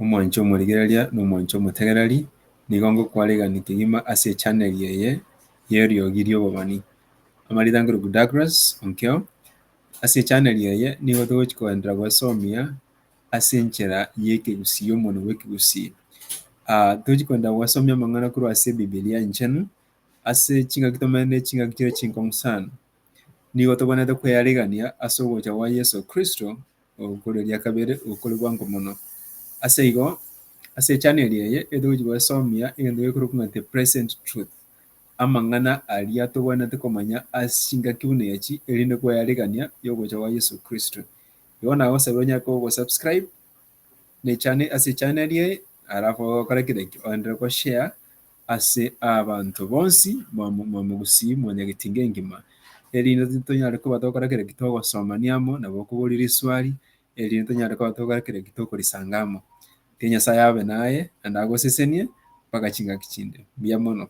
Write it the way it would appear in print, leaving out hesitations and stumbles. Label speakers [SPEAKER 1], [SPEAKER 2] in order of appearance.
[SPEAKER 1] omwancho omorigereria na omwancho omotegereri nigo ngokwarigani kegima ase echannel yeye yeriogi ria obobani. Amaritangeroku Douglas onkeo ase echannel yeye nigo togochi koendera gwesomia ase enchera ya ekegusii omono bwa ekegusii. Tochi koenda gwasomia amang'ana korwa ase ebibilia enchenu ase ching'aki tomenene ching'aki chire chinkong'u sana nigo tobwenerete koearigania ase ogocha gwa Yeso Kristo okore ria kabere okore bwango mono. Ase igo ase echannel yeye etogochi gwesomia egento gekoroku ng'a the present truth, amang'ana aria tobwenerete komanya ase chingaki buna echi erinde koearigania ya ogocha gwa Yeso Kristo. Igo nagosabera onyake gosubscribe ase echannel yeye alafu ogokora kera eki oenderere goshare ase abanto bonsi mwamogusii mwanyagetinga engima erinde tonyare koba togokora kera eki togosomania amo nabo okobori riswali erinde tonyare koba togokora kera eki tokorisanga amo. Nyasaye abe naye naende agosesenie mpaka ching'aki chinde. Buya mono.